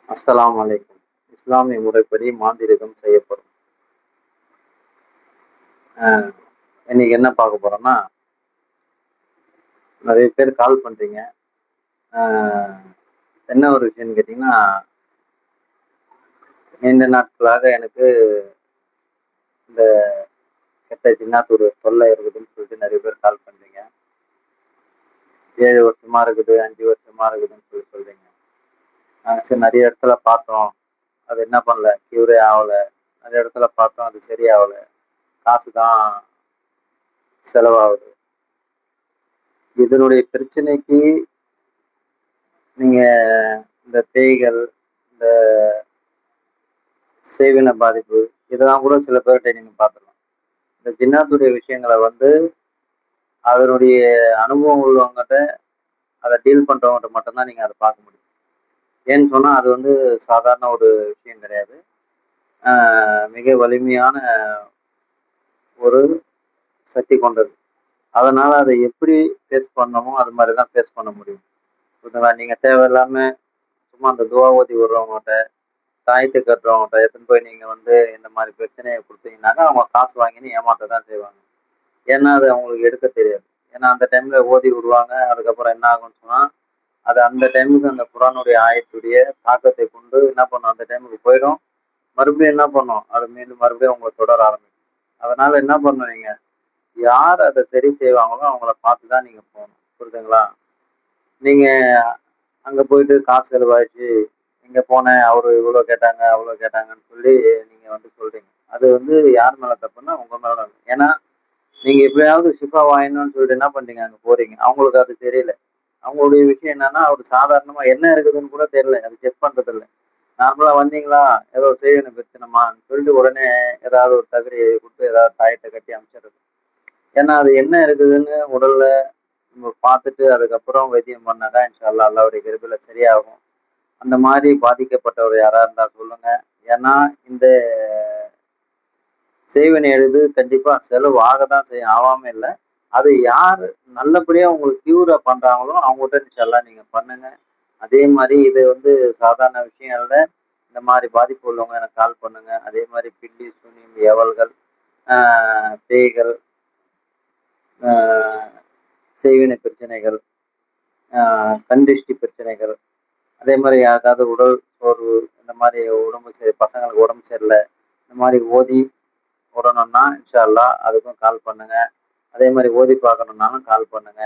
அஸ்ஸலாமு அலைக்கும். இஸ்லாமிய முறைப்படி மாந்திரீகம் செய்யப்படும். அ இன்னைக்கு என்ன பார்க்க போறோம்னா, நெறைய பேர் கால் பண்றீங்க. அ என்ன ஒரு விஷயம்னு கேட்டீங்கன்னா, நீண்ட நாட்களாக எனக்கு இந்த கெட்ட ஜின்னாத் ஒரு தொல்லை இருக்குதுன்னு சொல்லிட்டு நெறைய பேர் கால் பண்றீங்க. 7 வருஷமா இருக்குது, 5 வருஷமா இருக்குதுன்னு சொல்றீங்க. சரி நெறைய இடத்துல பார்த்தோம். அது என்ன பண்ணல, க்யூரே ஆவல. நெறைய இடத்துல பார்த்தோம், அது சரியாவல. காசு தான் செலவாகுது. இதனுடைய பிரச்சனைக்கு நீங்க இந்த பேய்கள், இந்த செய்வின பாதிப்பு, இதெல்லாம் கூட சில பேர்கிட்ட நீங்க பார்த்துடலாம். இந்த ஜின்னாத்துடைய விஷயங்கள வந்து, அதனுடைய அனுபவம் உள்ளவங்கட்ட, அத டீல் பண்றவங்கட்ட மட்டும் தான் நீங்க அத பார்க்க முடியும். ஏன்னு சொன்னா, அது வந்து சாதாரண ஒரு விஷயம் கிடையாது. ஆ மிக வலிமையான ஒரு சக்தி கொண்டது. அதனால அத எப்படி ஃபேஸ் பண்ணணுமோ, அது மாரி தான் ஃபேஸ் பண்ண முடியும். புரியுதுங்களா? நீங்க தேவையில்லாம சும்மா அந்த துவா ஓதி விடுறவங்கட்ட, தாயத்து கட்டுறவங்கட்ட எடுத்துன்னு போய் நீங்க வந்து இந்த மாரி பிரச்சனைய குடுத்தீங்கன்னாக்கா, அவங்க காசு வாங்கின்னு ஏமாத்த தான் செய்வாங்க. ஏன்னா, அது அவங்களுக்கு எடுக்க தெரியாது. ஏன்னா, அந்த டைம்ல ஓதி விடுவாங்க. அதுக்கப்புறம் என்ன ஆகும்ன்னு சொன்னா, அது அந்த டைமுக்கு அந்த குரானுடைய ஆயத்துடைய தாக்கத்தை கொண்டு என்ன பண்ணும், அந்த டைமுக்கு போயிடும். மறுபடியும் என்ன பண்ணும், அது மீண்டும் மறுபடியும் உங்கள தொடர ஆரம்பிக்கும். அதனால என்ன பண்ணணும் நீங்க, யார் அத சரி செய்வாங்களோ அவங்கள பார்த்து தான் நீங்க போணும். புரியுதுங்களா? நீங்க அங்க போயிட்டு காசு செலவாயிடுச்சு, இங்க போனேன், அவரு இவ்வளோ கேட்டாங்க, அவ்வளோ கேட்டாங்கன்னு சொல்லி நீங்க வந்து சொல்றீங்க. அது வந்து யார் மேல தப்புன்னா, உங்க மேல தான். ஏன்னா, நீங்க எப்படியாவது ஷிஃபா வாங்கிடணும்னு சொல்லிட்டு என்ன பண்றீங்க, அங்க போறீங்க. அவங்களுக்கு அது தெரியல. அவங்களுடைய விஷயம் என்னன்னா, அவரு சாதாரணமா என்ன இருக்குதுன்னு கூட தெரியல. அது செக் பண்றது இல்ல. நார்மலா வந்தீங்களா, ஏதோ செய்வின பிரச்சனைமான்னு சொல்லிட்டு உடனே ஏதாவது ஒரு தகடு எழுதி குடுத்து, ஏதாவது தாயத்த கட்டி அனுப்பிச்சிடுறது. ஏன்னா, அது என்ன இருக்குதுன்னு உடல்ல நம்ம பார்த்துட்டு அதுக்கப்புறம் வைத்தியம் பண்ணாக்கா, இன்ஷா அல்லாஹ் அல்லாஹ்வுடைய கிருபையில சரியாகும். அந்த மாரி பாதிக்கப்பட்டவர் யாரா இருந்தா சொல்லுங்க. ஏன்னா, இந்த செய்வினை எளிது கண்டிப்பா செலவு ஆக தான் செய்யும். ஆவாம இல்ல. அது யாரு நல்லபடியா உங்களுக்கு கியூர பண்றாங்களோ, அவங்ககிட்ட இன்ஷா அல்லாஹ் நீங்க பண்ணுங்க. அதே மாரி இது வந்து சாதாரண விஷயம் இல்ல. இந்த மாரி பாதிப்பு உள்ளவங்க எனக்கு கால் பண்ணுங்க. அதே மாரி பில்லி, சூனியம், ஏவல்கள், ஆ பேய்கள், ஆ செய்வினை பிரச்சனைகள், ஆ கண் திருஷ்டி பிரச்சனைகள், அதே மாரி யாருக்காவது உடல் சோர்வு, இந்த மாரி உடம்பு பசங்களுக்கு உடம்பு சரியில்ல. இந்த மாரி ஓதி விடணும்னா, இன்ஷா அல்லாஹ் அதுக்கும் கால் பண்ணுங்க. அதே மாரி ஓதி பார்க்கணும்னாலும் கால் பண்ணுங்க.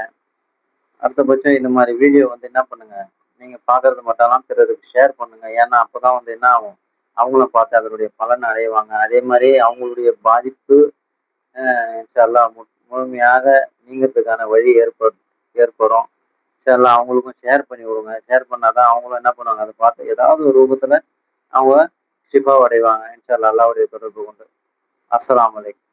அடுத்தபட்சம் இந்த மாரி வீடியோ வந்து என்ன பண்ணுங்க, நீங்க பார்க்கறது மட்டும் இல்லாம பிறருக்கு ஷேர் பண்ணுங்க. ஏன்னா, அப்பதான் வந்து என்ன ஆகும், அவங்களும் பார்த்து அதனுடைய பலன அடைவாங்க. அதே மாரி அவங்களுடைய பாதிப்பு இன்ஷா அல்லாஹ் முழுமையாக நீங்கறதுக்கான வழி ஏற்படும். இன்ஷா அல்லாஹ் அவங்களுக்கும் ஷேர் பண்ணி விடுங்க. ஷேர் பண்ணா தான் அவங்களும் என்ன பண்ணுவாங்க, அத பார்த்து ஏதாவது ஒரு ரூபத்துல அவங்க ஷிஃபாவ அடைவாங்க. இன்ஷா அல்லாஹ் அல்லாஹ்வுடைய தொடர்பு கொண்டு. அஸ்ஸலாமு அலைக்கும்.